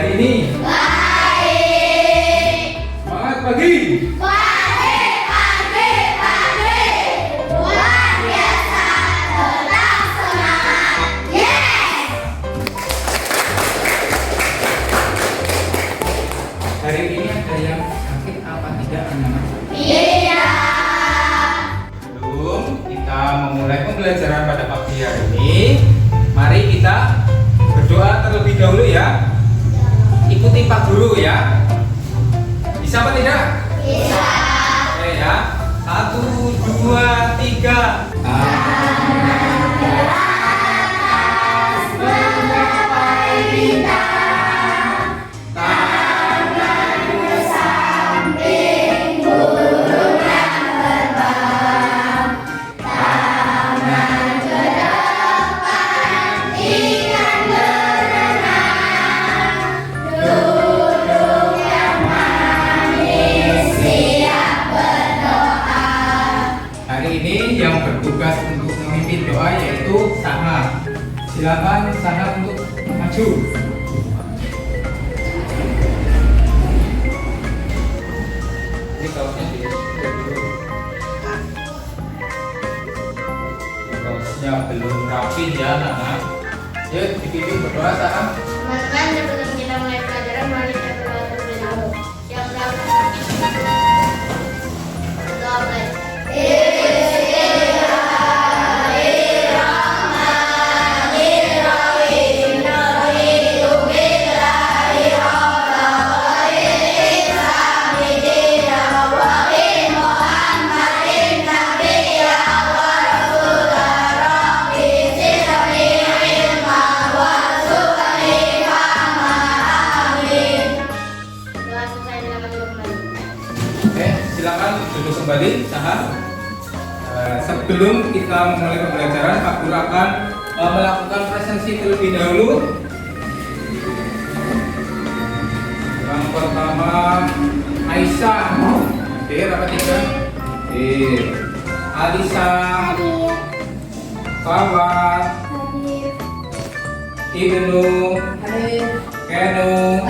hari ini? Baik. Semangat pagi. Pagi, pagi, pagi. Luar biasa, tetap semangat. Yes. Hari ini ada yang sakit apa tidak anak-anak? Iya. Sebelum kita memulai pembelajaran pada pagi hari ini, mari kita berdoa terlebih dahulu ya. Ikuti Pak Guru ya. Bisa apa tidak? Bisa. Oke ya. 1, 2, 3. Menggapai bintang, tangan samping burung yang terbang, tangan ke depan ikan berenang, duduk yang manis siap berdoa. Hari ini yang bertugas untuk memimpin doa yaitu Saha. Silakan Saha untuk maju. Ini kaosnya di dulu. Kaosnya belum rapi ya, anak. Yuk dipimpin berdoa Saha. Teman-teman, sebelum kita mulai pelajaran, mari kita berdoa terlebih dahulu. Siap, berdoa. Berdoa mulai. Doa selesai dengan duduk kembali. Oke, silakan duduk kembali Saha. Sebelum kita memulai pembelajaran, Pak Guru akan melakukan presensi terlebih dahulu. Yang pertama Aisyah. Oke, rapat tiga. Alisa, Fawad, Ibnu, Kenu,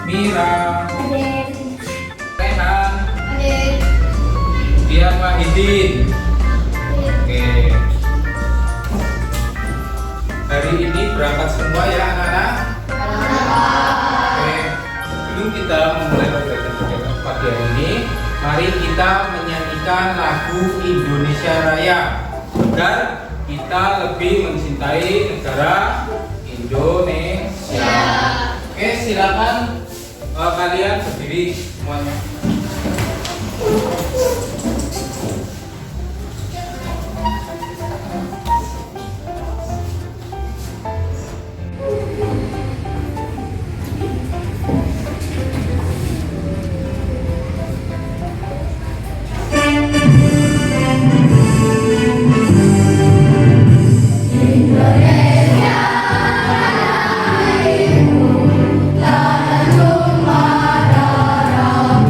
Mira, Rehan, Dian Wahidin. Oke. Hari ini berangkat semua ya anak-anak. Oke. Sebelum kita memulai pembelajaran pagi hari ini, mari kita menyanyikan lagu Indonesia Raya agar kita lebih mencintai negara Indonesia. Oke, silakan kalian berdiri semuanya. Indonesia, tanah marah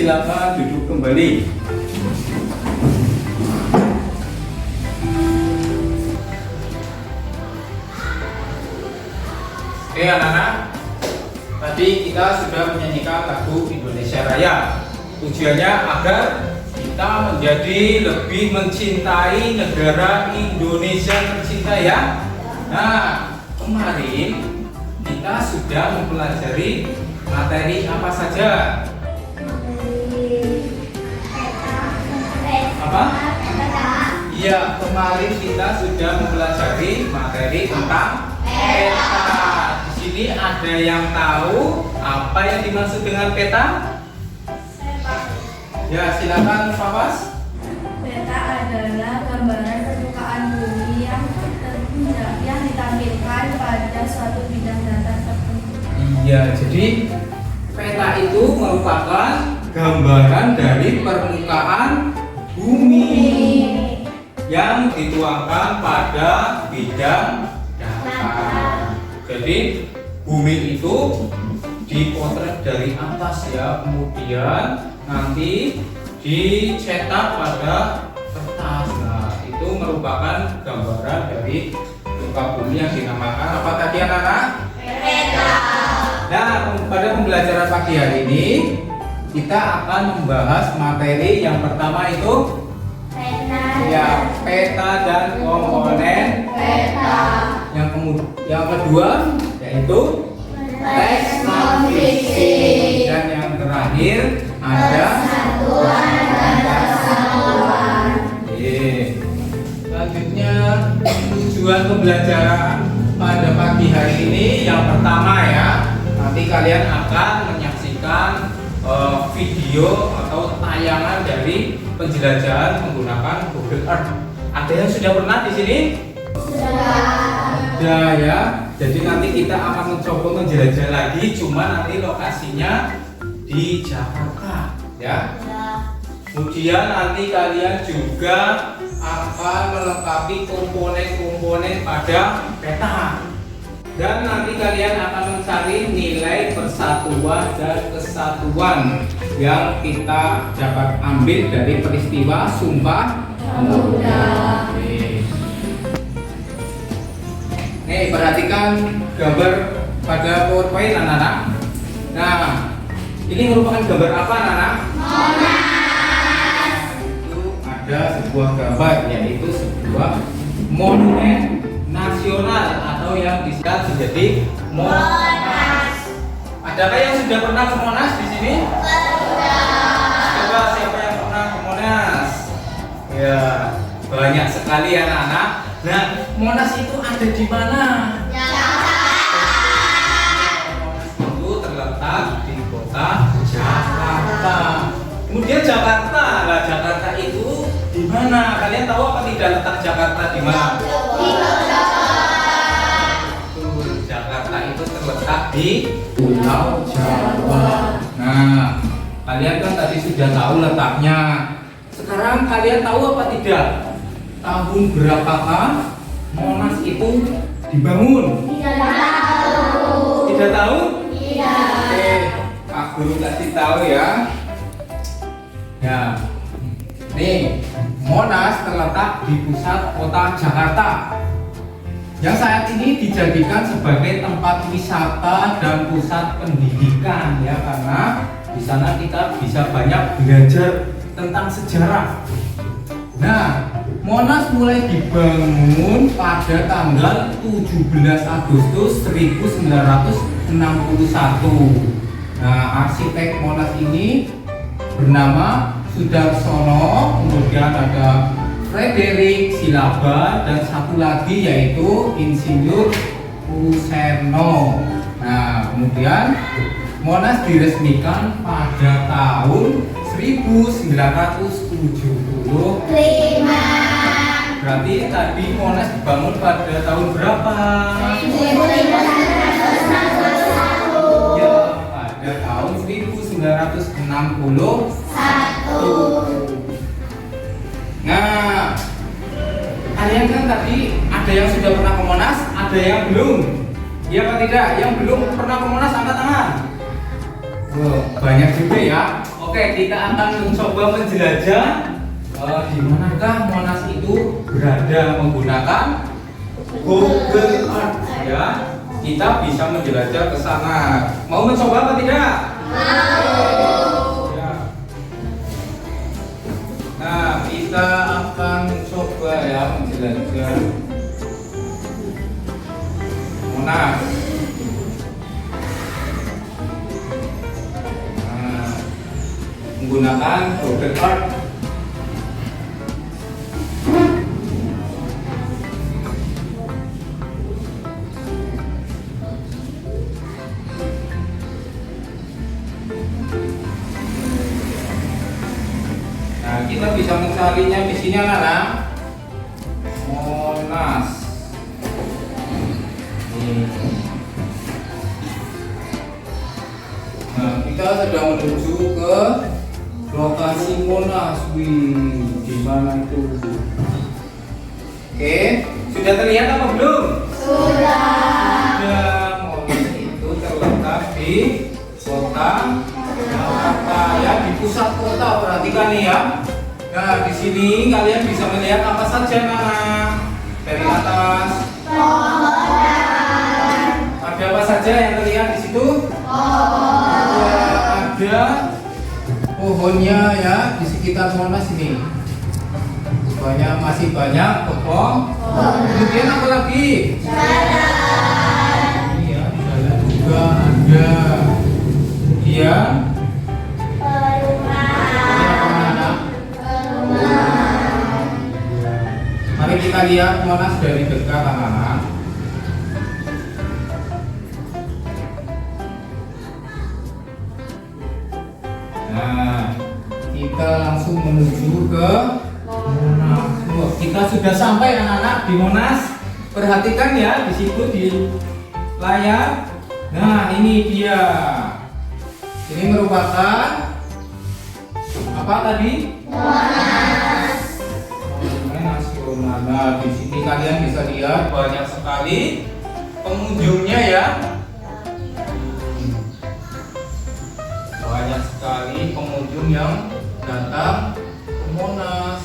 silakan duduk kembali. Oke anak-anak, tadi kita sudah menyanyikan lagu Indonesia Raya. Tujuannya agar kita menjadi lebih mencintai negara Indonesia tercinta ya. Nah, kemarin kita sudah mempelajari materi apa saja? Apa? Iya, kemarin kita sudah mempelajari materi tentang peta. Di sini ada yang tahu apa yang dimaksud dengan peta? Ya, silakan Fawas. Peta adalah gambaran permukaan bumi yang ditampilkan pada suatu bidang data tertentu. Iya, jadi peta itu merupakan gambaran dari permukaan bumi yang dituangkan pada bidang data. Jadi bumi itu dipotret dari atas ya, kemudian nanti dicetak pada kertas. Nah, itu merupakan gambaran dari muka bumi yang dinamakan apa tadi anak-anak? Peta. Nah, pada pembelajaran pagi hari ini kita akan membahas materi yang pertama itu ya, peta dan komponen Peta. Yang kedua yaitu teks non fiksi, dan yang terakhir ada Satuan dan kesatuan. Oke. Selanjutnya tujuan pembelajaran pada pagi hari ini yang pertama ya, nanti kalian akan menyaksikan video atau tayangan dari penjelajahan menggunakan Google Earth. Ada yang sudah pernah di sini? Sudah ya. Jadi nanti kita akan mencoba menjelajah lagi, cuma nanti lokasinya di Jakarta ya. Kemudian nanti kalian juga akan melengkapi komponen-komponen pada peta. Dan nanti kalian akan mencari nilai persatuan dan kesatuan yang kita dapat ambil dari peristiwa Sumpah Pemuda. Nih, perhatikan gambar pada PowerPoint anak-anak. Nah, ini merupakan gambar apa anak-anak? Itu ada sebuah gambar, yaitu sebuah monumen nasional atau yang disingkat menjadi Monas. Adakah yang sudah pernah ke Monas di sini? Coba siapa yang pernah ke Monas? Ya, banyak sekali anak-anak. Nah, Monas itu ada di mana? Monas itu terletak di kota Jakarta. Kemudian Jakarta, lah Jakarta itu di mana? Kalian tahu apa tidak letak Jakarta di mana? Jakarta itu terletak di Pulau Jawa. Nah, kalian kan tadi sudah tahu letaknya. Sekarang kalian tahu apa tidak? Tahun berapakah Monas itu dibangun? Tidak tahu. Tidak tahu? Tidak. Oke, Pak Guru kasih tahu ya. Ya, nih Monas terletak di pusat kota Jakarta, yang saat ini dijadikan sebagai tempat wisata dan pusat pendidikan ya, karena di sana kita bisa banyak belajar tentang sejarah. Nah, Monas mulai dibangun pada tanggal 17 Agustus 1961. Nah, arsitek Monas ini bernama Sudarsono, kemudian ada Frederick Silaba, dan satu lagi yaitu Insinyur Userno. Nah, kemudian Monas diresmikan pada tahun 1975. Berarti tadi Monas dibangun pada tahun berapa? 1961. Ya, pada tahun 1961. Nah, kalian kan tadi ada yang sudah pernah ke Monas, ada yang belum. Iya apa tidak? Yang belum pernah ke Monas angkat tangan. Oh, banyak juga ya. Oke, Oke, kita akan mencoba menjelajah di manakah Monas itu berada menggunakan Google Earth ya. Kita bisa menjelajah ke sana. Mau mencoba apa tidak? Ya. Nah, kita akan coba ya menjelajah Monas. Nah, menggunakan Google Earth. Nah, kita bisa mencarinya di sini anak-anak. Monas. Nah, kita sedang menuju ke lokasi Monas. Wih, di mana itu? Oke, sudah terlihat apa belum? Sudah. Monas itu terletak di kota Jakarta ya, di pusat kota. Perhatikan nih ya. Nah, di sini kalian bisa melihat apa saja Nana? Dari atas. Ada apa saja yang terlihat di situ? Ada pohonnya ya di sekitar Monas ini. Masih banyak pohon. Kemudian apa lagi? Iya, di jalan juga ada. Iya. Mari kita lihat Monas dari dekat anak-anak. Nah, kita langsung menuju ke Monas. Wah, kita sudah sampai anak-anak di Monas. Perhatikan ya di situ di layar. Nah, ini dia. Ini merupakan apa tadi? Monas Nasional. Nah, di sini kalian bisa lihat banyak sekali pengunjungnya ya. Banyak sekali pengunjung yang datang ke Monas.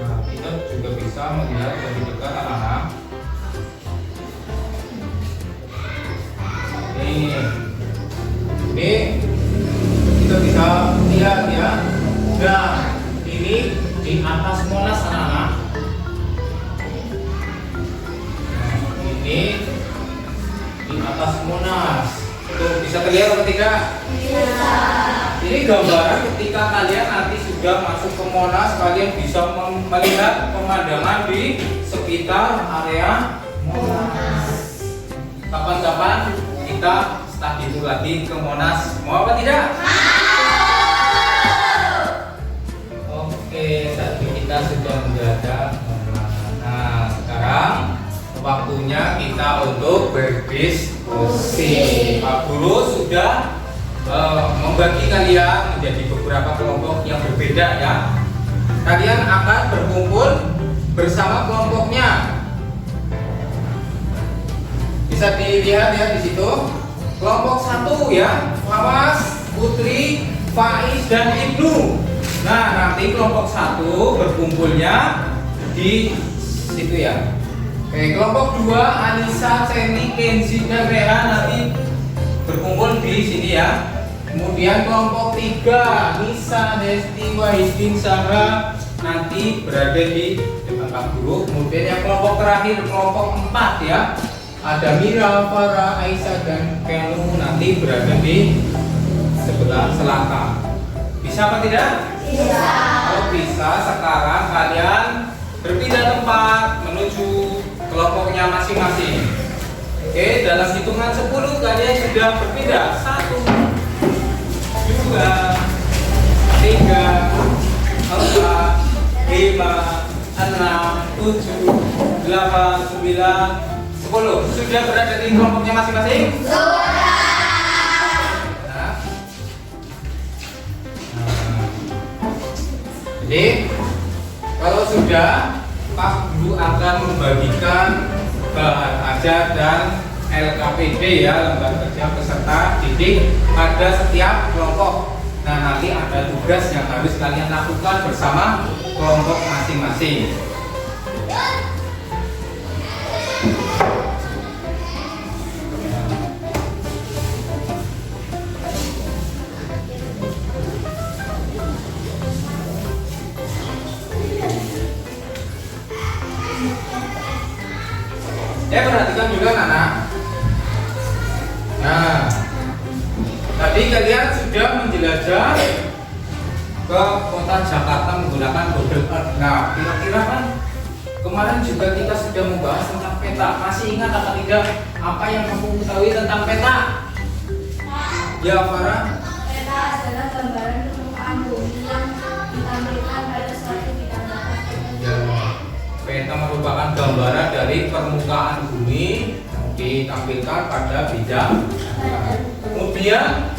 Nah, kita juga bisa melihat dari dekat anak-anak. Ini kita bisa lihat ya. Nah, ini di atas Monas anak-anak. Nah, ini di atas Monas. Tuh, bisa terlihat atau tidak? Bisa. Ini gambaran ketika kalian nanti sudah masuk ke Monas, kalian bisa melihat pemandangan di sekitar area Monas. Kapan-kapan kita study itu lagi ke Monas. Mau apa tidak? Oke, tadi kita sudah menjelajah Monas. Nah, sekarang waktunya kita untuk berdiskusi. Pak Guru sudah membagi kalian menjadi beberapa kelompok yang berbeda ya. Kalian akan berkumpul bersama kelompoknya. Bisa dilihat ya di situ. Kelompok 1 ya, Fawas, Putri, Faiz dan Ibnu. Nah, nanti kelompok 1 berkumpulnya di situ ya. Oke, kelompok 2 Anissa, Ceni, Kenzi dan Rehan nanti berkumpul di sini ya. Kemudian kelompok 3 Nisa, Desti, Wahidin, Sarah nanti berada di depan Pak Guru. Kemudian yang kelompok terakhir kelompok 4 ya. Ada Mira, Farah, Aisyah dan Kenu nanti berada di sebelah selatan. Bisa apa tidak? Bisa. Kalau bisa, sekarang kalian berpindah tempat menuju kelompoknya masing-masing. Oke, dalam hitungan 10 kalian sudah berpindah. 1, 2, 3, 4, 5, 6, 7, 8, 9, 10. Sudah berada di kelompoknya masing-masing? Sudah. Jadi kalau sudah, Pak Guru akan membagikan bahan ajar dan LKPD ya, lembaga kerja peserta didik pada setiap kelompok. Nah, nanti ada tugas yang harus kalian lakukan bersama kelompok masing-masing. Perhatikan juga anak. Nah, tadi kalian sudah menjelajah ke kota Jakarta menggunakan Google Earth. Nah, kira-kira kan kemarin juga kita sudah membahas tentang peta. Masih ingat apa tidak apa yang kamu ketahui tentang peta? Ya, Farah. Peta adalah gambaran permukaan bumi yang ditampilkan pada suatu bidang data tertentu. Ya, peta merupakan gambaran dari permukaan bumi yang ditampilkan pada bidang. Kemudian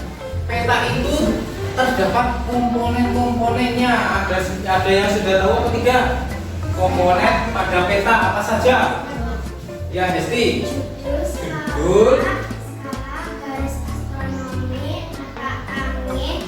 peta itu terdapat komponen-komponennya. Ada yang sudah tahu apa tidak? Komponen pada peta apa saja? Ya, Hesti. Judul, skala, garis astronomi, muka angin,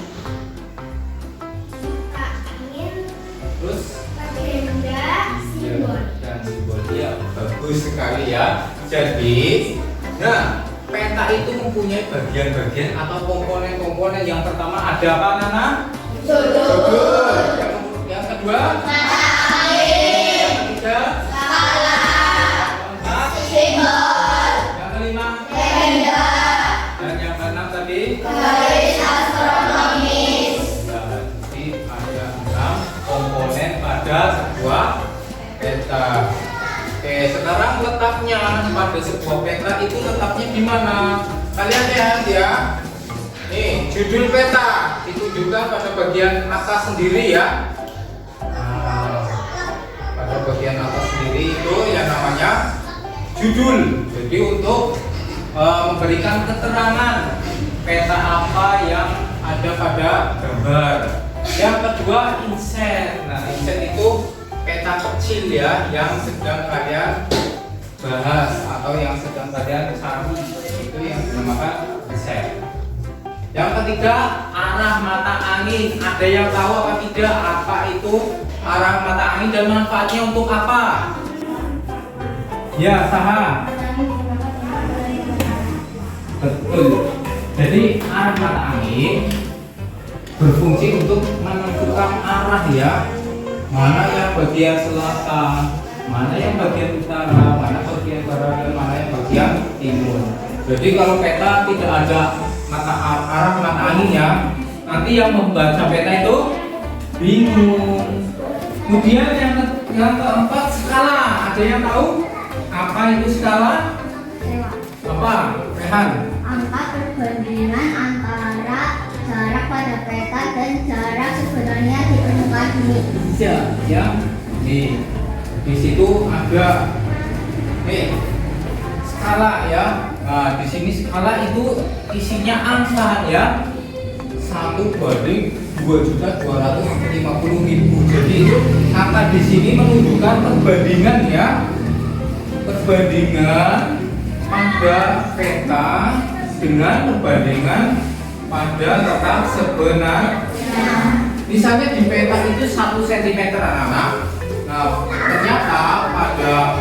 terus legenda, simbol. dan simbol. Ya, bagus sekali ya. Jadi, nah, peta itu mempunyai bagian-bagian atau komponen-komponen. Yang pertama ada apa, Nana? Judul. Yang kedua? Yang ketiga? Yang keempat? Yang kelima? Dan yang keenam tadi? Jadi ada 6 komponen pada sebuah peta. Oke, sekarang letaknya pada sebuah peta itu letaknya di mana? Kalian lihat ya. Nih, judul peta ditunjukkan pada bagian atas sendiri ya. Nah, pada bagian atas sendiri itu yang namanya judul. Jadi untuk memberikan keterangan peta apa yang ada pada gambar. Yang kedua, inset. Nah, inset itu peta kecil ya yang sedang kalian bahas atau yang sedang kalian cari, itu yang dinamakan inset. Yang ketiga, arah mata angin. Ada yang tahu apa tidak apa itu arah mata angin dan manfaatnya untuk apa? Ya, Saha. Betul. Jadi arah mata angin berfungsi untuk menentukan arah ya. Mana yang bagian selatan, mana yang bagian utara, mana bagian barat, dan mana yang bagian timur. Jadi kalau peta tidak ada arah mata anginnya, nanti yang membaca peta itu bingung. Kemudian yang keempat, skala. Ada yang tahu apa itu skala? Apa? Rehan? Angka perbandingan antara jarak pada peta dan jarak sebenarnya di permukaan bumi. Bisa ya. Di situ ada skala ya. Nah, di sini skala itu isinya angka ya. 1/2.250.000. Jadi itu angka di sini menunjukkan perbandingan ya. Perbandingan pada peta dengan perbandingan pada letak sebenarnya. Misalnya di peta itu 1 cm anak-anak. Nah, ternyata pada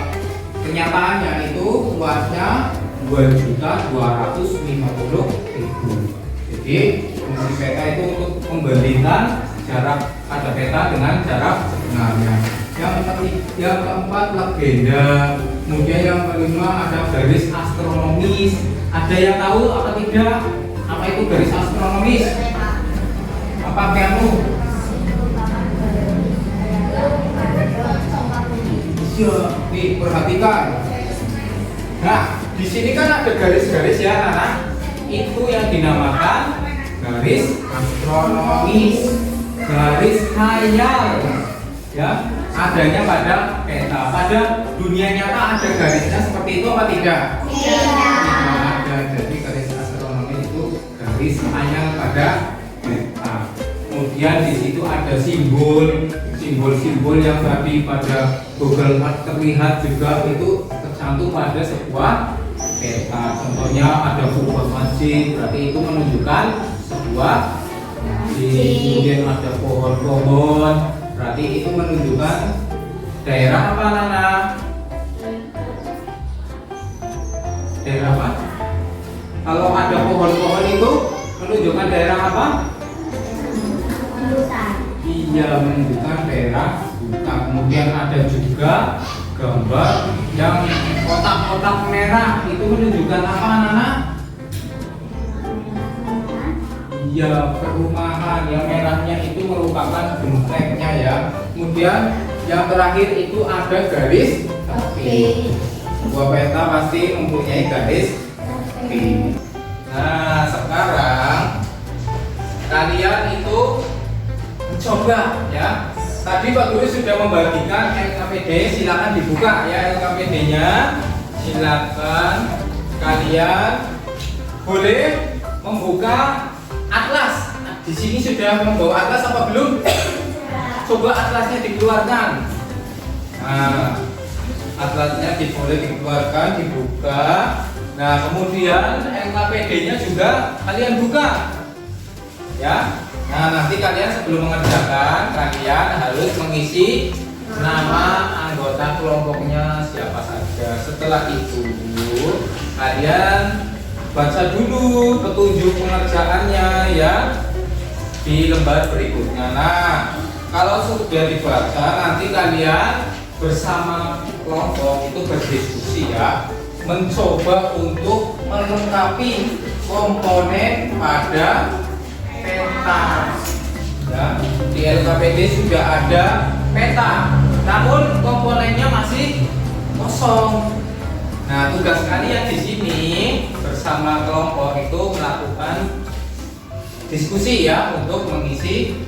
kenyataannya itu luasnya 2.250.000. Jadi fungsi peta itu untuk membandingkan jarak pada peta dengan jarak sebenarnya. Yang keempat, legenda. Kemudian yang kelima ada garis astronomis. Ada yang tahu apa tidak? Apa itu garis astronomis? Apa kamu? Ya, nih perhatikan. Nah, di sini kan ada garis-garis ya, anak. Itu yang dinamakan garis astronomis, garis khayal. Ya, adanya pada peta. Pada dunia nyata ada garisnya seperti itu apa tidak? Tidak ada. Jadi garis astronomi itu garis khayal pada peta. Kemudian di situ ada simbol-simbol yang tadi pada Google Earth terlihat juga itu tercantum pada sebuah peta. Contohnya ada sebuah masjid, berarti itu menunjukkan sebuah masjid. Kemudian ada pohon-pohon, berarti itu menunjukkan daerah apa, Nana? Daerah apa? Kalau ada pohon-pohon itu menunjukkan daerah apa? Hutan. Iya, menunjukkan daerah hutan. Kemudian ada juga gambar yang kotak-kotak merah, itu menunjukkan apa, Nana? Iya, perumahan. Yang merahnya itu merupakan gentengnya ya. Kemudian yang terakhir itu ada garis tepi. Sebuah peta pasti mempunyai garis tepi. Nah, sekarang kalian itu mencoba ya. Tadi Pak Guru sudah membagikan LKPD, silakan dibuka ya LKPD-nya. Silakan kalian boleh membuka atlas. Di sini sudah membawa atlas apa belum? Coba atlasnya dikeluarkan. Nah, atlasnya boleh dikeluarkan, dibuka. Nah, kemudian LKPD-nya juga kalian buka. Ya. Nah, nanti kalian sebelum mengerjakan, kalian harus mengisi nama anggota kelompoknya siapa saja. Setelah itu, kalian baca dulu petunjuk pengerjaannya ya di lembar berikutnya. Nah, kalau sudah dibaca, nanti kalian bersama kelompok itu berdiskusi ya, mencoba untuk melengkapi komponen pada peta. Ya, di LKPD sudah ada peta, namun komponennya masih kosong. Nah, tugas kalian di sini bersama kelompok itu melakukan diskusi ya untuk mengisi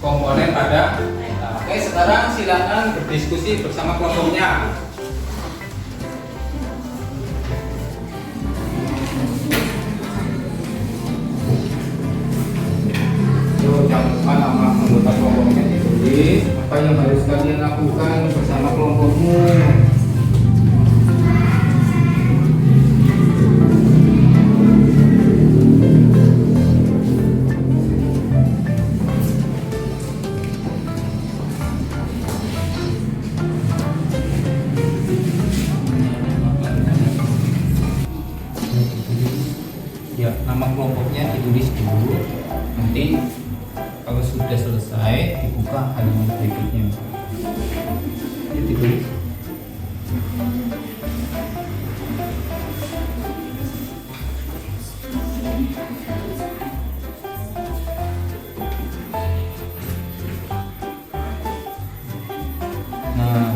komponen pada peta. Oke, sekarang silakan berdiskusi bersama kelompoknya. Jangan lupa nama anggota kelompoknya ditulis. Apa yang harus kalian lakukan bersama kelompokmu? Ya, nama kelompoknya ditulis dulu. Nanti kalau sudah selesai dibuka halaman berikutnya. Ya, ditulis. Nah,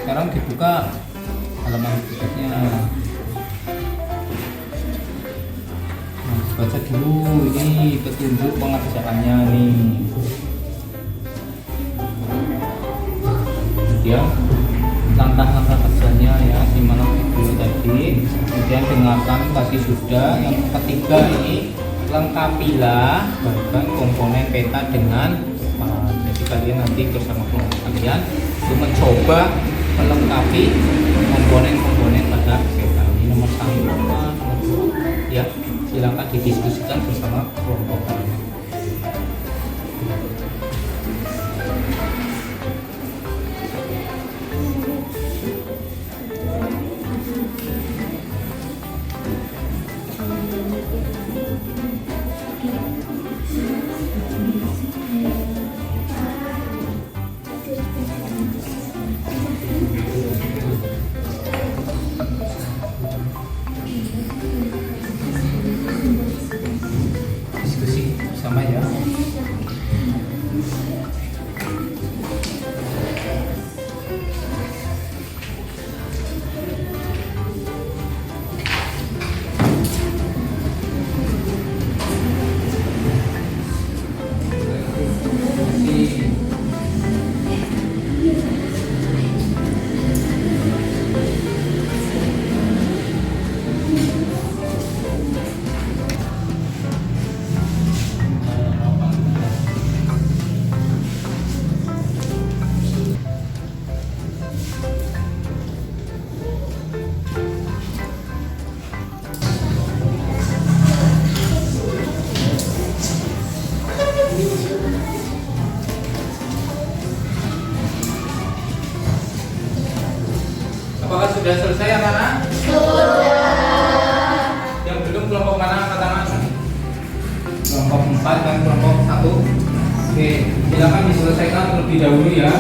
sekarang dibuka halaman berikutnya. Baca dulu ini petunjuk pengerjaannya nih. Kemudian langkah-langkah kerjanya ya, simak dulu tadi. Kemudian dengarkan tadi sudah. Yang ketiga ini lengkapilah bagian komponen peta dengan jadi kalian nanti bersama kelompok kalian untuk mencoba melengkapi komponen-komponen pada peta. Ini nomor 1, nomor 2 ya. Silakan didiskusikan bersama kelompok kalian. Diskusi. Sudah selesai anak-anak? Sudah. Yang belum kelompok mana angkat tangan? Kelompok 4 dan kelompok 1. Oke, silakan diselesaikan terlebih dahulu ya.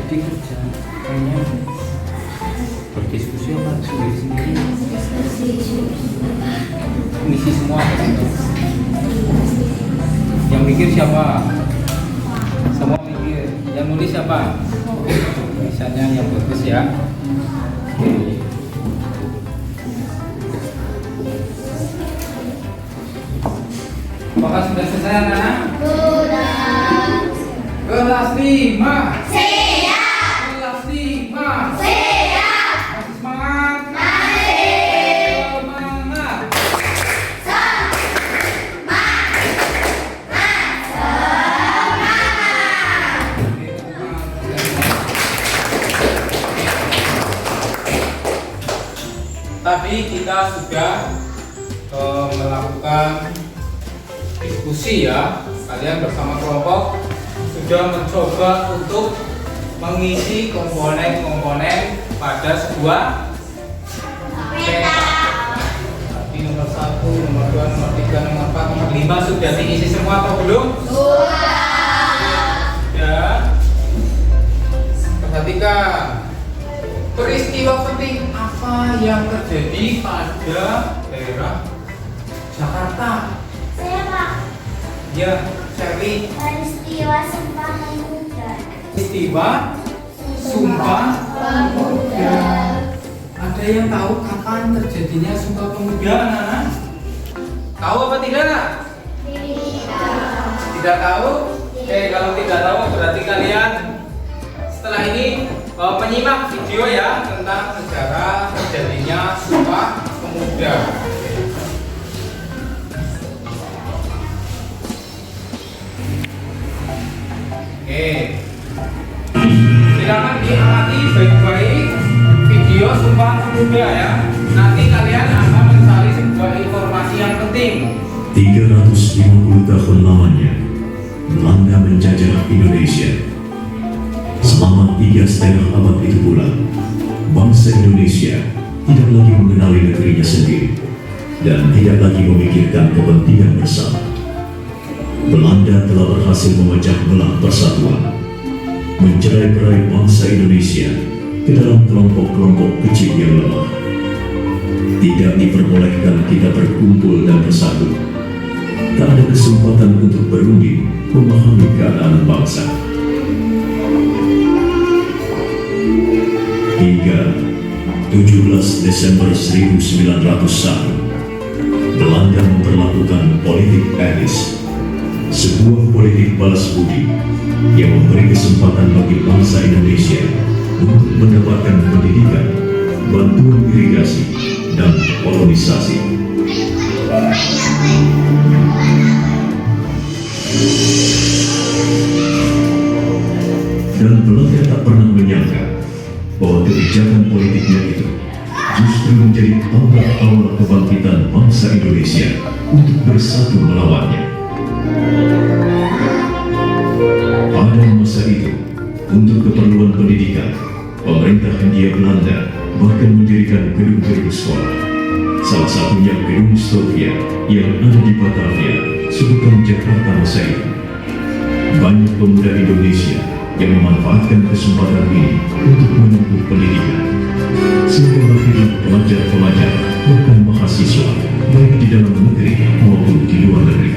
Jadi kerja kayaknya berdiskusi apa sendiri-sendiri? Misi semua. Yang mikir siapa? Semua mikir. Yang nulis siapa? Misalnya yang bagus ya. Apakah sudah selesai anak-anak? Sudah. Kelas 5. Siap. Kelas 5. Siap. Masih semangat? Masih. Semangat. Tadi kita sudah melakukan diskusi ya. Kalian bersama kelompok sudah mencoba untuk mengisi komponen-komponen pada sebuah peta. Tadi nomor 1, nomor 2, nomor 3, nomor 4, nomor 5 sudah diisi semua atau belum? Sudah. Perhatikan peristiwa penting apa yang terjadi pada daerah Jakarta. Saya Pak. Ya, Sherly. Peristiwa Sumpah Pemuda. Peristiwa Sumpah Pemuda. Ada yang tahu kapan terjadinya Sumpah Pemuda, anak-anak? Tahu apa tidak? Tidak tahu? Oke, kalau tidak tahu berarti kalian setelah ini menyimak video ya tentang sejarah terjadinya Sumpah Pemuda. Oke, silakan diamati baik-baik video Sumpah Pemuda ya. Nanti kalian akan mencari sebuah informasi yang penting. 350 tahun lamanya Belanda menjajah Indonesia. Selama 3,5 abad itu pula, bangsa Indonesia tidak lagi mengenali negerinya sendiri dan tidak lagi memikirkan kepentingan bersama. Belanda telah berhasil memecah belah persatuan, mencerai-berai bangsa Indonesia ke dalam kelompok-kelompok kecil yang lemah. Tidak diperbolehkan kita berkumpul dan bersatu. Tak ada kesempatan untuk berunding memahami keadaan bangsa. Hingga 17 Desember 1901, Belanda memperlakukan politik etnis, sebuah politik balas budi yang memberi kesempatan bagi bangsa Indonesia untuk mendapatkan pendidikan, bantuan irigasi, dan kolonisasi. Dan Belanda tak pernah menyangka bahwa kebijakan politiknya itu justru menjadi tonggak awal kebangkitan bangsa Indonesia untuk bersatu melawannya. Pada masa itu, untuk keperluan pendidikan, pemerintah Hindia Belanda bahkan mendirikan gedung-gedung sekolah. Salah satunya gedung Stovia yang ada di Batavia, sebutan Jakarta masa itu. Banyak pemuda Indonesia yang memanfaatkan kesempatan ini untuk menempuh pendidikan, sehingga lahirlah pelajar-pelajar bahkan mahasiswa baik di dalam negeri maupun di luar negeri.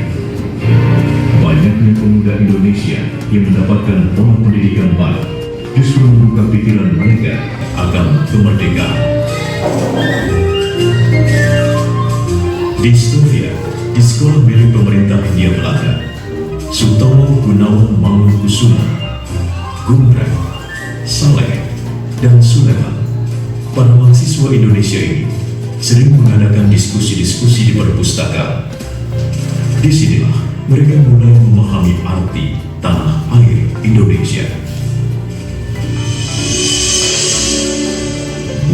Banyaknya pemuda Indonesia yang mendapatkan pola pendidikan baru justru membuka pikiran mereka akan kemerdekaan. Di Stovia, di sekolah milik pemerintah Hindia Belanda, Sutomo Gunawan Mangunkusumo, Gumrah, Saleh, dan Sulaiman, para mahasiswa Indonesia ini sering mengadakan diskusi-diskusi di perpustakaan. Disinilah mereka mulai memahami arti tanah air Indonesia.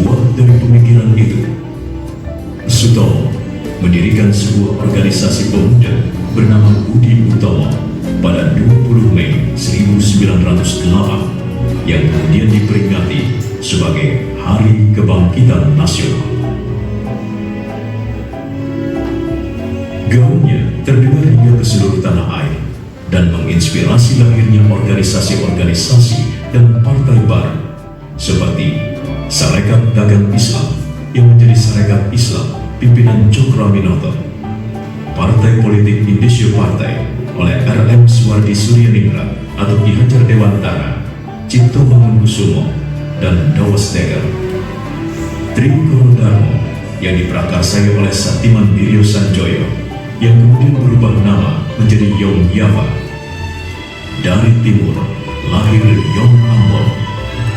Buah dari pemikiran itu, Sutomo mendirikan sebuah organisasi pemuda bernama Budi Utomo pada 20 Mei 1908 yang kemudian diperingati sebagai Hari Kebangkitan Nasional. Gaungnya terdengar hingga ke seluruh tanah air dan menginspirasi lahirnya organisasi-organisasi dan partai baru seperti Sarekat Dagang Islam yang menjadi Sarekat Islam pimpinan Cokroaminoto, Partai Politik Indonesia Partai oleh R.M. Suwardi Suryaningrat atau Ki Hajar Dewantara, Cipto Mangunkusumo, dan Dawes Deger, Trikoro Darmo yang diprakarsai oleh Saktiman Wiryo Sanjoyo yang kemudian berubah nama menjadi Yong Yava. Dari timur lahir Yong Ambon,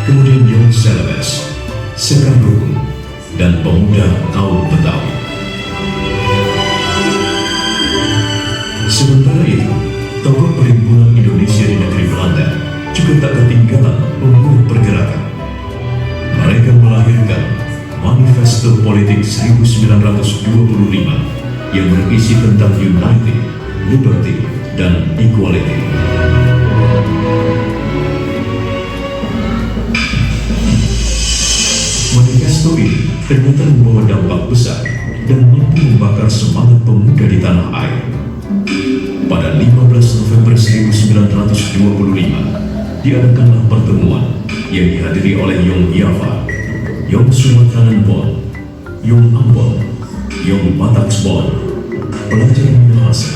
kemudian Yong Celebes, Sekar Rukun, dan pemuda kaum Betawi. Sementara itu, tokoh perhimpunan Indonesia di negeri Belanda juga tak ketinggalan membuat pergerakan. Mereka melahirkan Manifesto Politik 1925 yang berisi tentang Unity, Liberty, dan Equality. Manifesto ini ternyata membawa dampak besar dan mampu membakar semangat pemuda di tanah air. Pada 15 November 1925, diadakanlah pertemuan yang dihadiri oleh Yong Yava, Yong Sumatranenbon, Yong Ambon, Yong Bataksbon, pelajar Minahasa,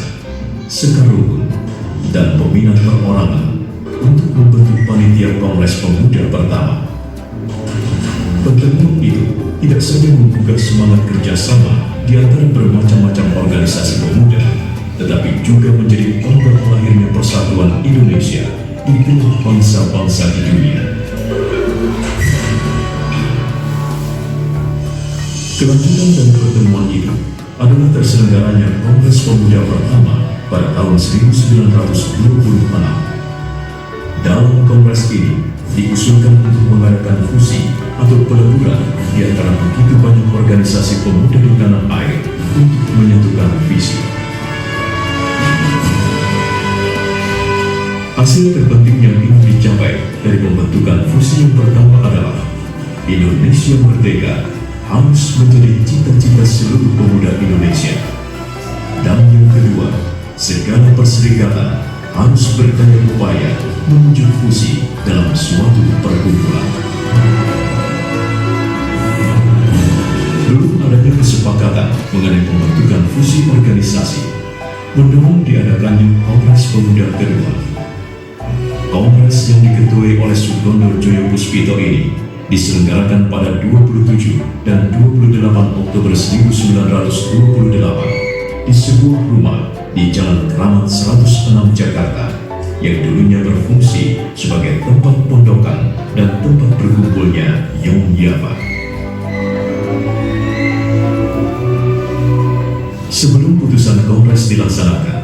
Sekar Rukun, dan peminat perorangan untuk membentuk panitia Kongres Pemuda pertama. Pertemuan itu tidak saja membuka semangat kerjasama di antara bermacam-macam organisasi pemuda, tetapi juga menjadi tonggak lahirnya persatuan Indonesia di tengah bangsa-bangsa di dunia. Kelanjutan dari pertemuan itu adalah terselenggaranya Kongres Pemuda pertama pada tahun 1926. Dalam kongres ini diusulkan untuk mengadakan fusi atau peleburan di antara begitu banyak organisasi pemuda di tanah air untuk menyatukan visi. Hasil terpenting yang ingin dicapai dari pembentukan fusi yang pertama adalah Indonesia merdeka harus menjadi cita-cita seluruh pemuda Indonesia. Dan yang kedua, segala perserikatan harus berdaya upaya menuju fusi dalam suatu perkumpulan. Belum adanya kesepakatan mengenai pembentukan fusi organisasi mendorong diadakannya Kongres Pemuda kedua. Kongres yang diketuai oleh Sutomo Joyopuspito ini diselenggarakan pada 27 dan 28 Oktober 1928 di sebuah rumah di Jalan Keramat 106 Jakarta yang dulunya berfungsi sebagai tempat pondokan dan tempat berkumpulnya Yong Yava. Sebelum putusan Kongres dilaksanakan,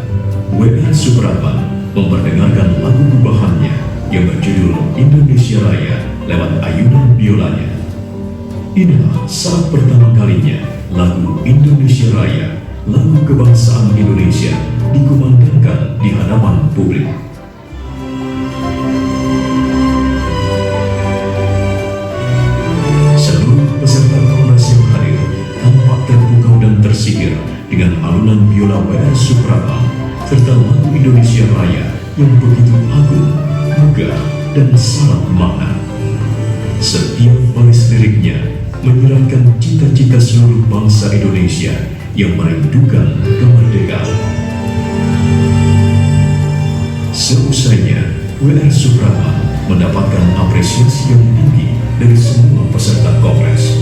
W.R. Supratman memperdengarkan lagu gubahannya yang berjudul Indonesia Raya lewat ayunan biolanya. Inilah saat pertama kalinya lagu Indonesia Raya, lagu kebangsaan Indonesia, dikumandangkan di hadapan publik. Seluruh peserta kongres yang hadir tampak terpukau dan tersihir dengan alunan biola W.R. Supratman serta lagu Indonesia Raya yang begitu agung, megah, dan syarat makna. Setiap baris liriknya menyeratkan cita-cita seluruh bangsa Indonesia yang merindukan kemerdekaan. Seusainya, W.R. Supratman mendapatkan apresiasi yang tinggi dari semua peserta kongres.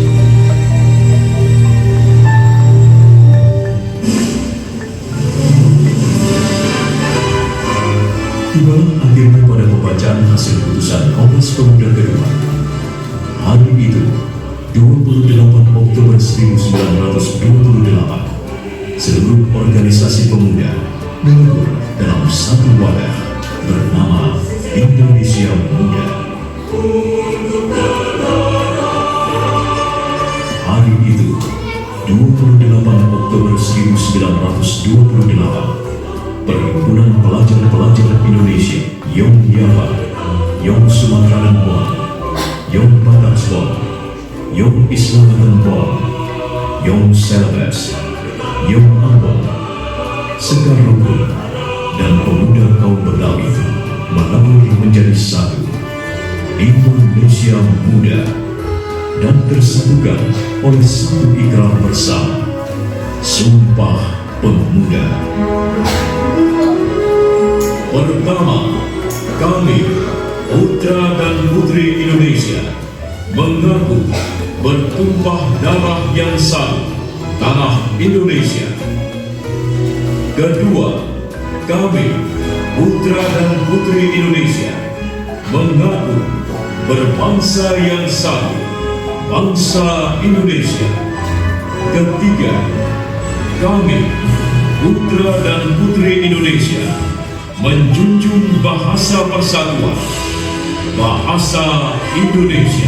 Tibalah akhirnya pada pembacaan hasil putusan Kongres Pemuda kedua. Hari itu, 28 Oktober 1928, seluruh organisasi pemuda melebur dalam satu wadah bernama Indonesia Muda. Hari itu, 28 Oktober 1928, Perhimpunan Pelajar-Pelajar Indonesia Yong-Yava, Yong Sumateranen Bon, Yong Batak Bon, Yong Islamatan Bon, Yong Celebes, Yong Ambon, Sekar Rukun, dan pemuda kaum Betawi melebur menjadi satu, Indonesia Muda, dan tersatukan oleh satu ikrar bersama, Sumpah Pemuda. Pertama, kami, putra dan putri Indonesia, mengaku bertumpah darah yang satu, tanah Indonesia. Kedua, kami, putra dan putri Indonesia, mengaku berbangsa yang satu, bangsa Indonesia. Ketiga, kami, putra dan putri Indonesia, menjunjung bahasa persatuan, bahasa Indonesia.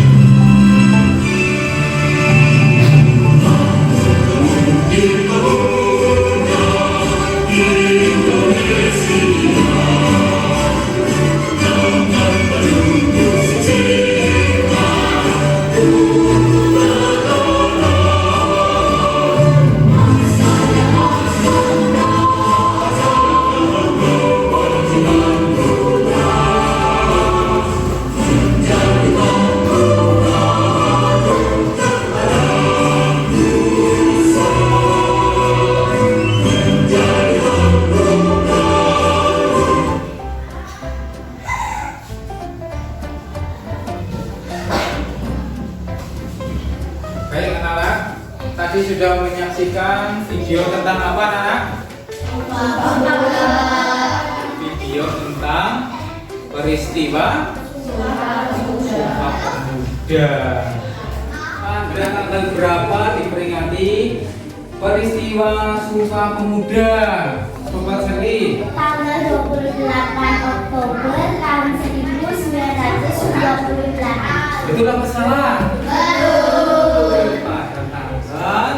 Baik anak-anak, tadi sudah menyaksikan video tentang apa anak? Video tentang peristiwa Sumpah Pemuda. Pada tanggal berapa diperingati peristiwa Sumpah Pemuda? Sobat Seri. Tanggal 28 Oktober tahun 1928. Betul apa salah? Pada tanggal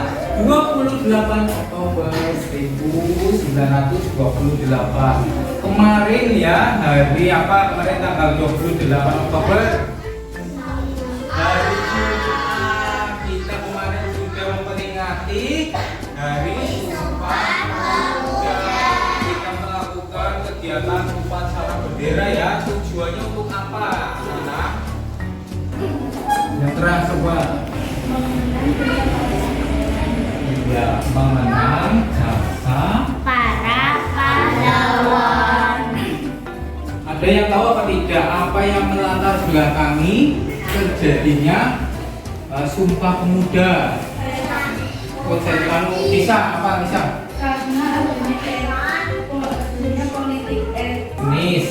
28 Oktober 1928. Kemarin ya, hari apa kemarin tanggal 28 Oktober? Hari Jumat. Kita kemarin sudah memperingati Hari Sumpah Pemuda. Kita melakukan kegiatan upacara bendera ya. Tujuannya untuk apa? Anak? Yang terang coba. Ya, mengenang jasa Para pahlawan. Ada yang tahu apa tidak apa yang melatar belakangi terjadinya Sumpah Pemuda? Kamu bisa apa bisa? Karena adanya era politik Nis.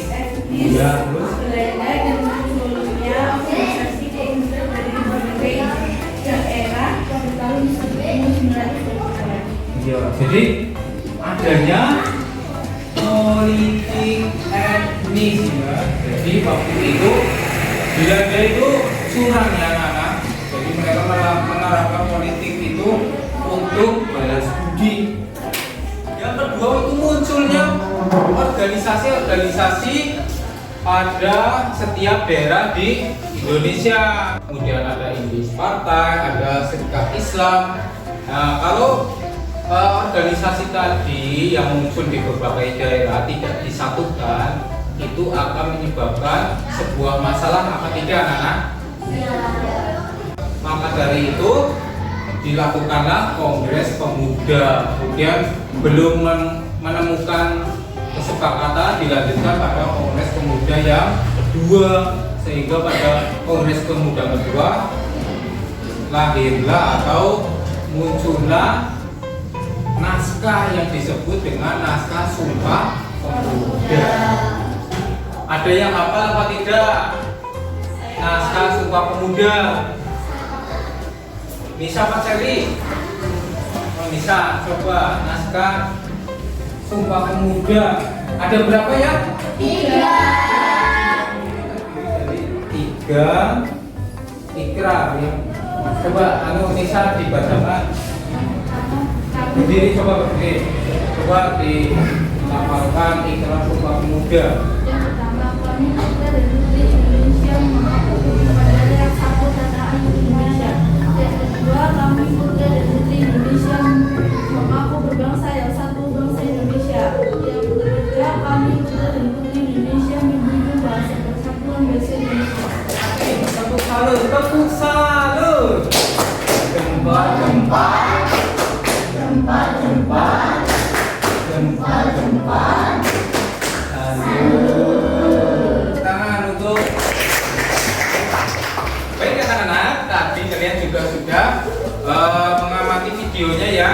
Ya, terus Belanda dan munculnya organisasi pemuda dari berbagai daerah pada tahun 1900. ya, jadi adanya politik etnis ya. Jadi waktu itu Belanda itu curang ya anak-anak. Jadi mereka menerapkan politik itu untuk balas budi. Yang kedua itu munculnya organisasi-organisasi pada setiap daerah di Indonesia. Kemudian ada Indis Partai, ada Serikat Islam. Nah, kalau organisasi tadi yang muncul di berbagai daerah tidak disatukan, itu akan menyebabkan sebuah masalah apa tidak anak-anak? Maka dari itu dilakukanlah Kongres Pemuda. Kemudian belum menemukan kesepakatan, dilanjutkan pada Kongres Pemuda yang kedua, sehingga pada Kongres Pemuda kedua lahirlah atau muncullah naskah yang disebut dengan naskah Sumpah Pemuda. Ada yang hafal apa tidak? Naskah Sumpah Pemuda. Nisa Pak Celi? Oh, Nisa, coba naskah Sumpah Pemuda. Ada berapa ya? 3 ikrar ya. Coba Nisa dibacakan. Berdiri, coba berdiri. Coba dilafalkan ikrar Sumpah Pemuda. Yang pertama, kami Pemuda dan Putri Indonesia mengaku kepada yang satu tataan Indonesia. Yang kedua, kami Pemuda dan Putri Indonesia mengaku berbangsa yang satu, bangsa Indonesia. Yang ketiga, kami Pemuda dan Putri Indonesia menjunjung bahasa persatuan bahasa Indonesia. Tepuk salut, tepuk salut. Jempol, jempol. Jempol, jempol. Jempol, jempol. Salut. Tangan untuk. Baik anak-anak, tadi kalian juga sudah mengamati videonya ya.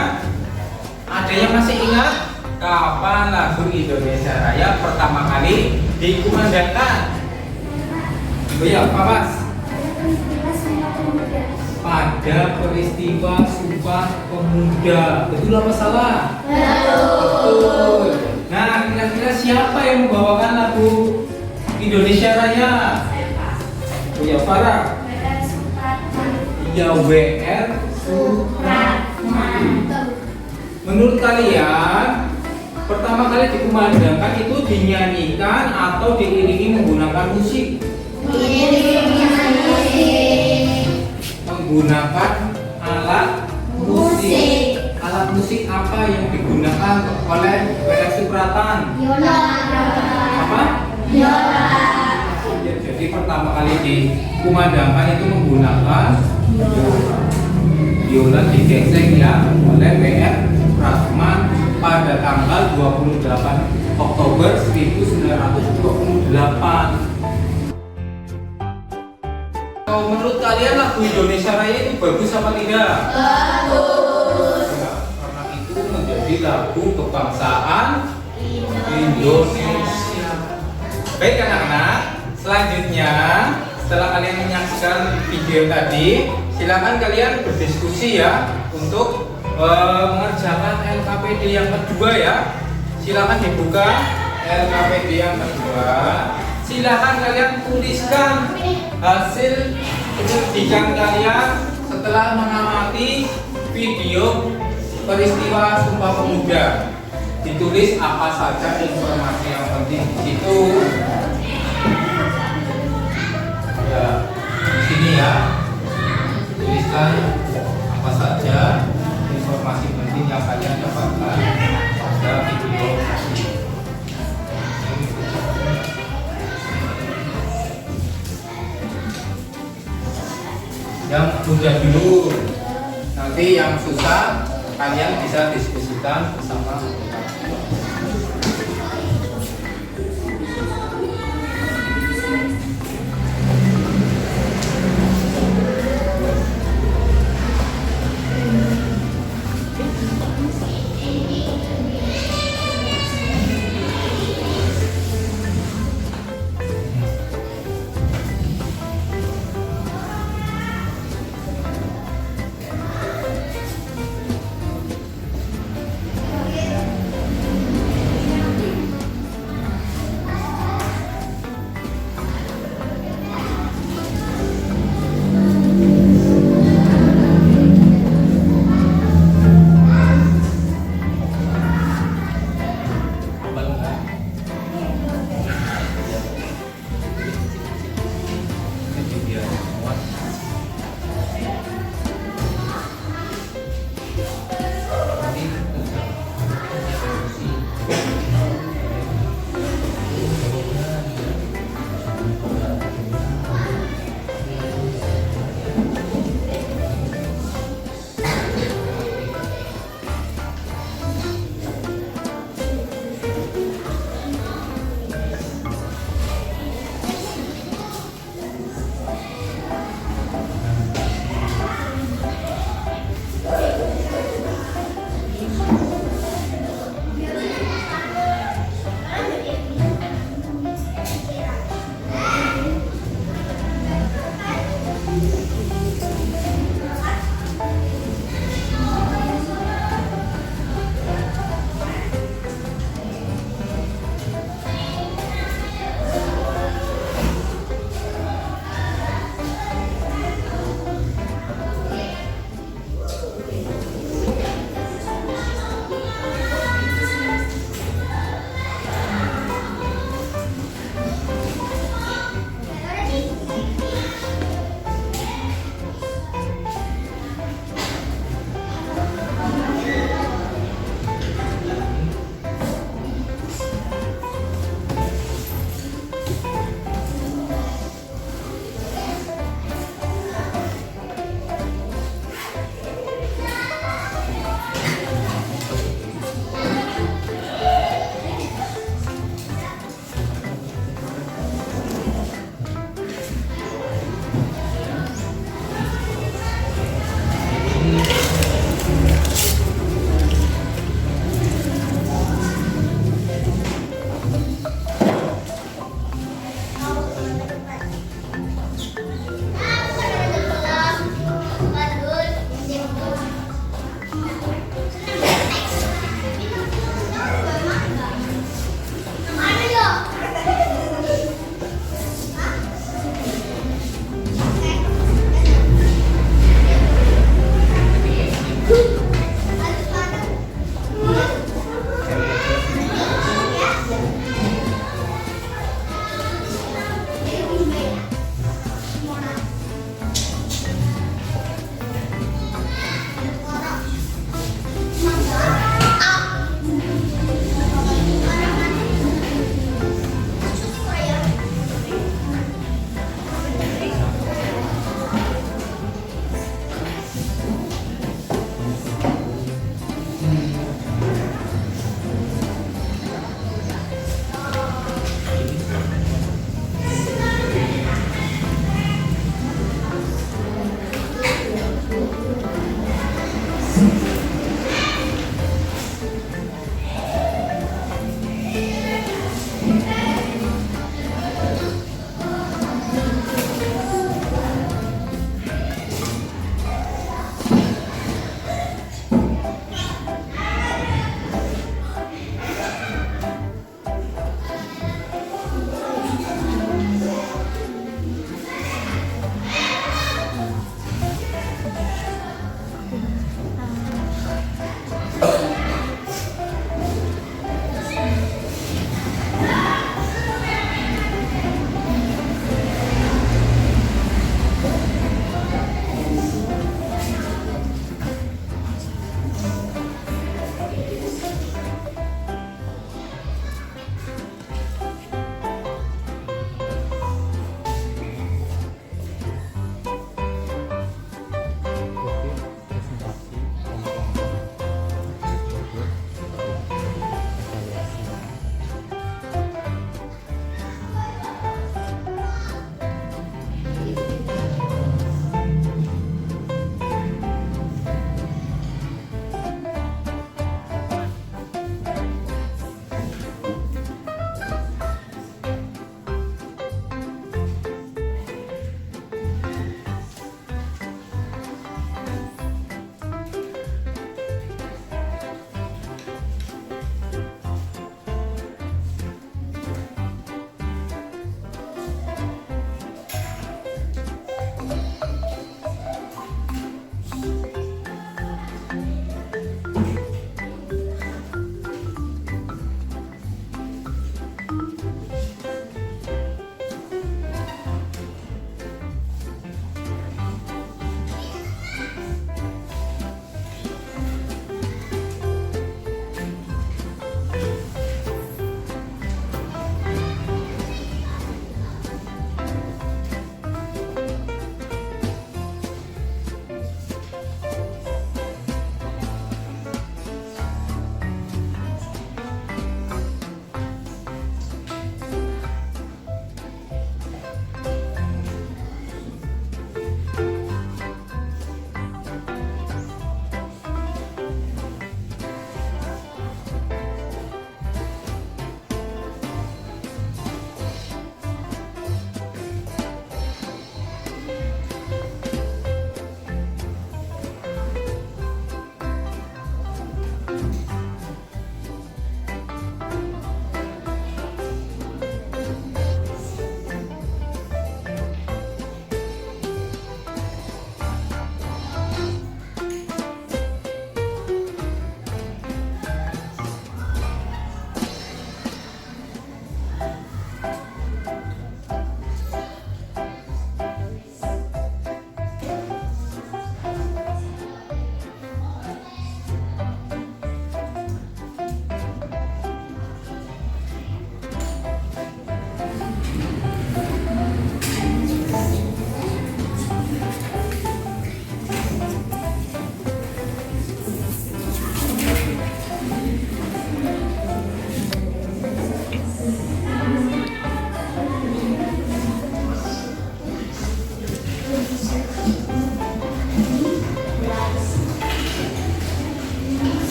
Ada yang masih ingat kapan lagu Indonesia Raya pertama kali dikumandangkan? Oh ya, Pak Mas. Pada peristiwa Sumpah Pemuda. Betul apa salah? Betul. Nah, kira-kira siapa yang membawakan lagu Indonesia Raya? Oh ya, Farah. Ya, WR Supratman. Menurut kalian, pertama kali dikumandangkan itu dinyanyikan atau diiringi menggunakan musik? Menggunakan alat musik. Alat musik apa yang digunakan oleh WR Supratman? Apa? Ya, jadi pertama kali dikumandangkan itu menggunakan biola digesek ya oleh WR Supratman pada tanggal 28 Oktober 1928. Menurut kalian lagu Indonesia Raya itu bagus apa tidak? Bagus. Ya, karena itu menjadi lagu kebangsaan Indonesia. Baik anak-anak, selanjutnya setelah kalian menyaksikan video tadi, silakan kalian berdiskusi ya untuk mengerjakan LKPD yang kedua ya. Silakan dibuka LKPD yang kedua. Silakan kalian tuliskan hasil penyelidikan kalian setelah mengamati video peristiwa Sumpah Pemuda. Ditulis apa saja informasi yang penting di situ. Ya, di sini ya. Tuliskan apa saja informasi penting yang kalian dapatkan pada video ini. Yang mudah dulu, nanti yang susah kalian bisa diskusikan bersama.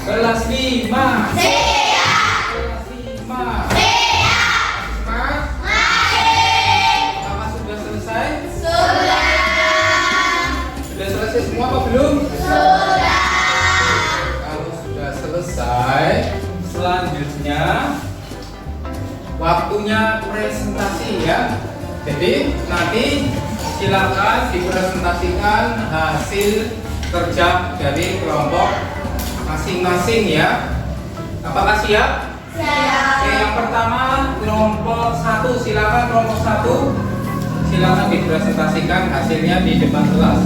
Kelas 5. Siap. Kelas 5. Siap. Semangat. Mari. Apakah sudah selesai? Sudah. Sudah selesai semua apa belum? Sudah. Kalau sudah selesai, selanjutnya waktunya presentasi ya. Jadi nanti silakan dipresentasikan hasil kerja dari kelompok masing-masing ya. Apakah siap? Siap. Oke, yang pertama kelompok 1, silakan kelompok 1. Silakan dipresentasikan hasilnya di depan kelas.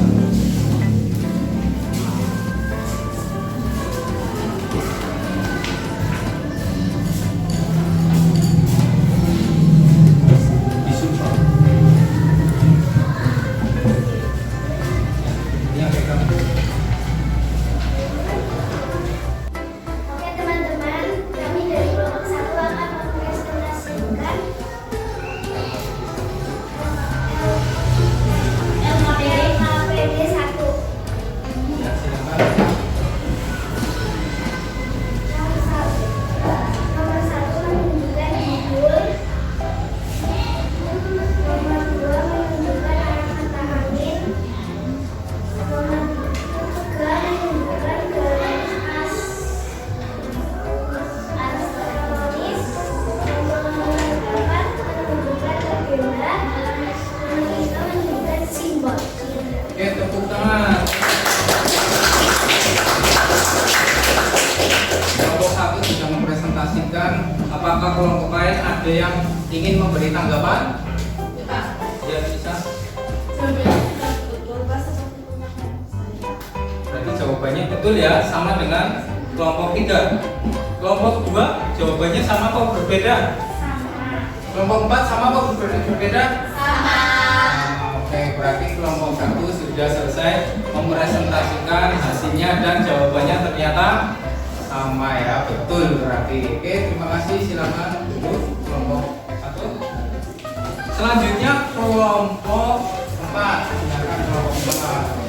Disumpah. Ini yang pegang. Oke teman-teman, kami dari kelompok 1 akan mempresentasikan LKPD 1. Ya, silakan. Nomor 1 menunjukkan judul. Nomor 2 menunjukkan arah kata angin. Nomor 3 menunjukkan garis astronomis. Nomor 4 menunjukkan legenda. Nomor 5 menunjukkan simbol. Oke, tepuk tangan. Kelompok 1 sudah mempresentasikan. Apakah kelompok lain ada yang ingin memberi tanggapan? Ya, bisa. Berarti jawabannya betul ya, sama dengan kelompok 3. Kelompok 2 jawabannya sama atau berbeda? Kelompok 4 sama atau berbeda? Sama. Oke, berarti kelompok 1 sudah selesai mempresentasikan hasilnya dan jawabannya ternyata sama ya, betul berarti. Oke, terima kasih. Silakan dulu kelompok 1. Selanjutnya kelompok 4. Silakan kelompok 4.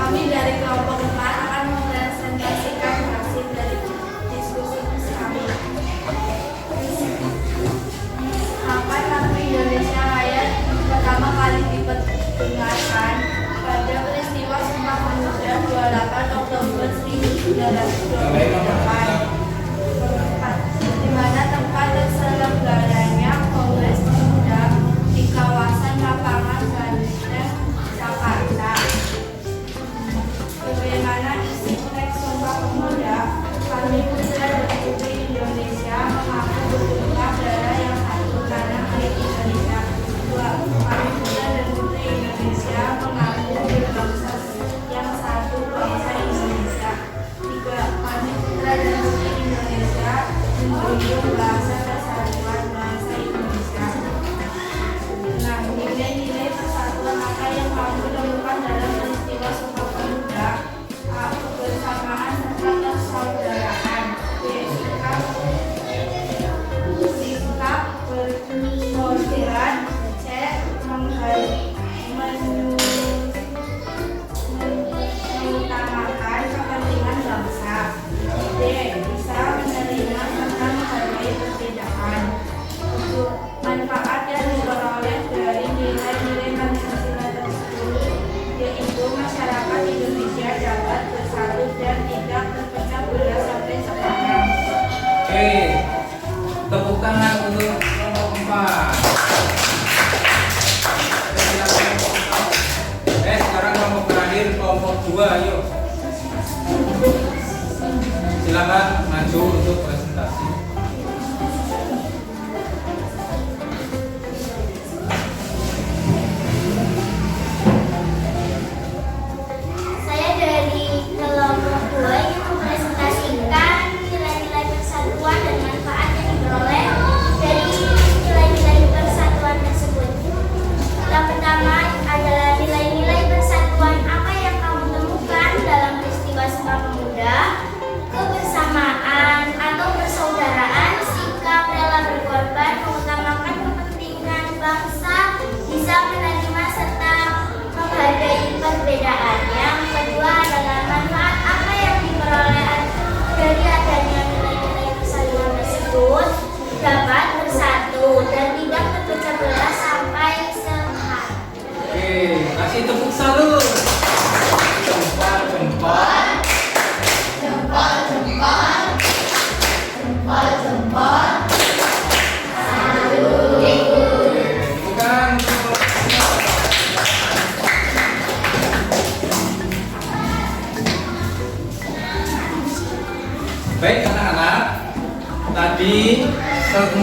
Kami dari kelompok 4 akan mempresentasikan hasil dari diskusi kami. Kapan Kartu Indonesia Raya pertama kali diperdengarkan? Pada peristiwa Sumpah Pemuda 28 Oktober 1928, di mana tempat terselenggaranya Kongres Pemuda di kawasan lapangan Banteng, Jakarta. Bagaimana isi teks Sumpah Pemuda? Kami putra dan putri Indonesia mengaku bertumpah darah yang satu tanah air Indonesia. 2. Kami putra dan putri Indonesia mengaku berbangsa yang satu bangsa Indonesia. 3. Kami putra dan putri Indonesia menjunjung bahasa persatuan bangsa Indonesia. 6. Nilai-nilai persatuan apa yang kami temukan dalam peristiwa Sumpah Pemuda? A. Kebersamaan serta persaudaraan. B. Sikap berkorban. C. Mengutamakan kepentingan bangsa. D. Bisa menerima serta menghargai perbedaan. 7. Manfaat yang diperoleh dari nilai-nilai Pancasila tersebut, yaitu masyarakat Indonesia dapat bersatu dan tidak terpecah belah sampai sekarang. Oke, tepuk tangan untuk kelompok 4. Silakan kelompok 4. Sekarang kelompok terakhir, kelompok 2, ayo. Silakan maju untuk presentasi. Saya dari kelompok 2 yang mempresentasikan nilai-nilai persatuan dan manfaat yang diperoleh dari nilai-nilai persatuan tersebut. Yang pertama adalah nilai-nilai persatuan apa yang kamu temukan dalam peristiwa Sumpah Pemuda. Kebersamaan atau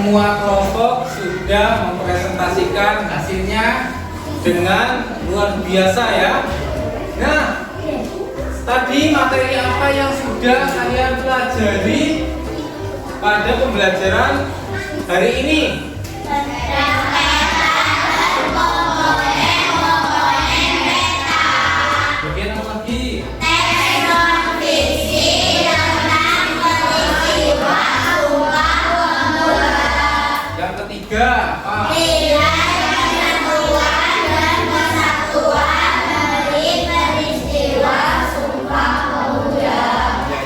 semua kelompok sudah mempresentasikan hasilnya dengan luar biasa ya. Nah, tadi materi apa yang sudah kalian pelajari pada pembelajaran hari ini? Bagian apa lagi? Yang ketiga apa? Ya,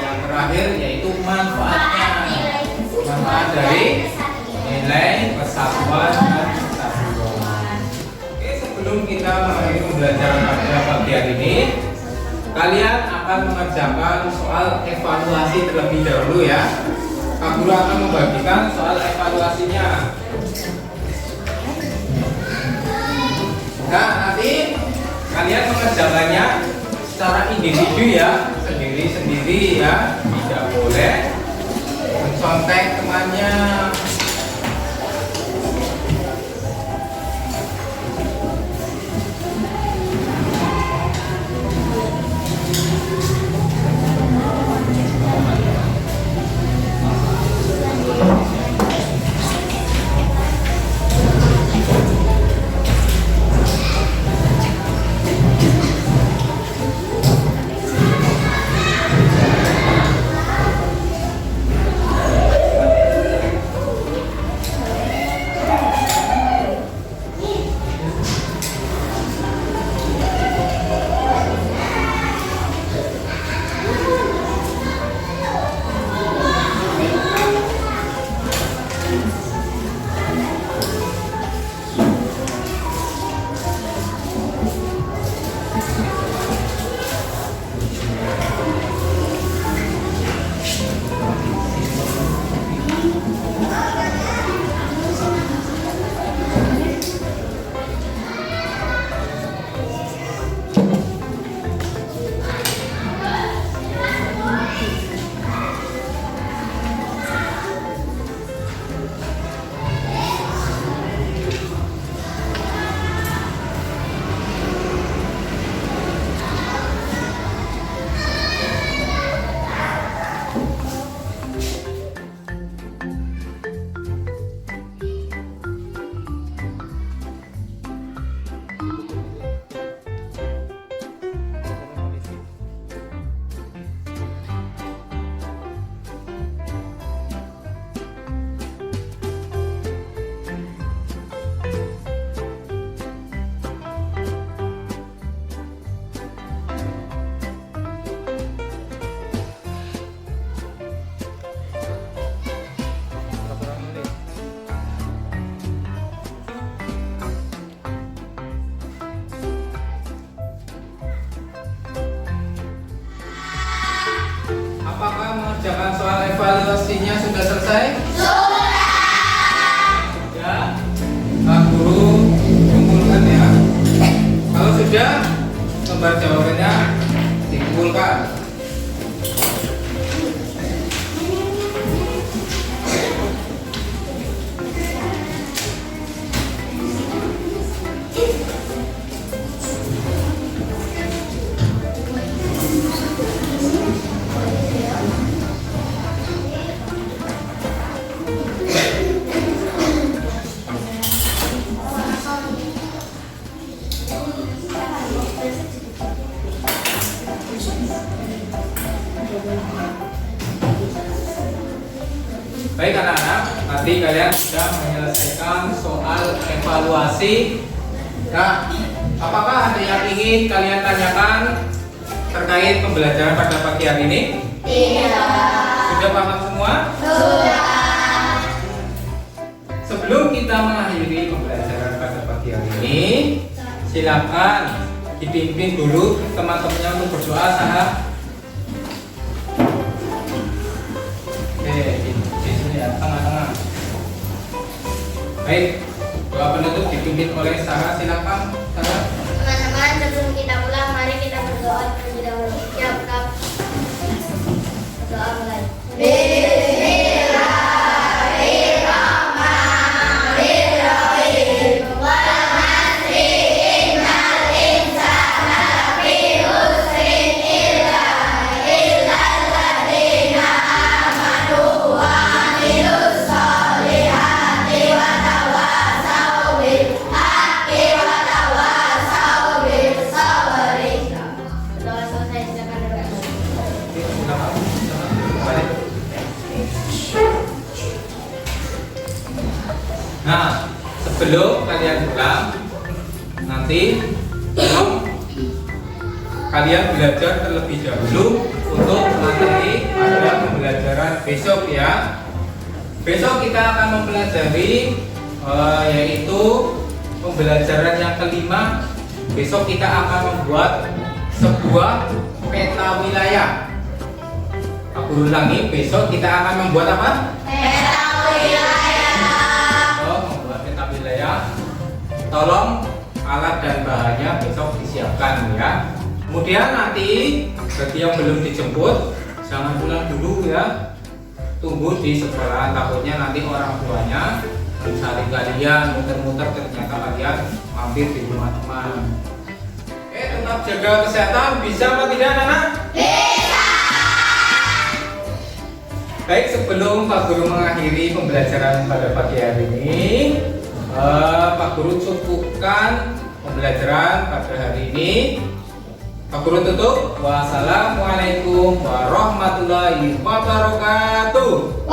yang terakhir yaitu manfaatnya. Manfaat dari nilai persatuan dan kesatuan. Oke, sebelum kita mengakhiri pembelajaran pada pagi hari ini, kalian akan mengerjakan soal evaluasi terlebih dahulu ya. Kak Guru akan membagikan soal evaluasinya. Nah, nanti kalian mengerjakannya secara individu ya, sendiri-sendiri ya, tidak boleh mencontek temannya. Apakah mengerjakan soal evaluasinya sudah selesai? Sudah. Pak Guru kumpulkan ya. Kalau sudah, lembar jawabannya dikumpulkan. Baik anak-anak, tadi kalian sudah menyelesaikan soal evaluasi. Nah, apakah ada yang ingin kalian tanyakan terkait pembelajaran pada pagi hari ini? Tidak. Sudah paham semua? Sudah. Sebelum kita mengakhiri pembelajaran pada pagi hari ini, silakan dipimpin dulu teman-temannya untuk berdoa sah. Tengah-tengah. Baik, doa penutup dipimpin oleh Sarah. Silakan, Sarah. Teman-teman, sebelum kita pulang, mari kita berdoa terlebih dahulu. Ya, Kak. Berdoa mulai. Bismillahirrahmanirrahim. sebelum kalian pulang, nanti tolong kalian belajar terlebih dahulu untuk materi pada pembelajaran besok ya. Besok kita akan mempelajari yaitu pembelajaran yang kelima. Besok kita akan membuat sebuah peta wilayah. Aku ulangi, besok kita akan membuat apa? Peta wilayah. Membuat peta wilayah. Tolong alat dan bahannya besok disiapkan ya. Kemudian nanti bagi yang belum dijemput jangan pulang dulu ya. Tunggu di sekolah, takutnya nanti orang tuanya mencari kalian muter-muter ternyata kalian mampir di rumah teman. Tetap jaga kesehatan, bisa apa tidak anak-anak? Bisa. Baik, sebelum Pak Guru mengakhiri pembelajaran pada pagi hari ini, Pak Guru cukupkan pembelajaran pada hari ini. Pak Guru tutup. Wassalamualaikum warahmatullahi wabarakatuh.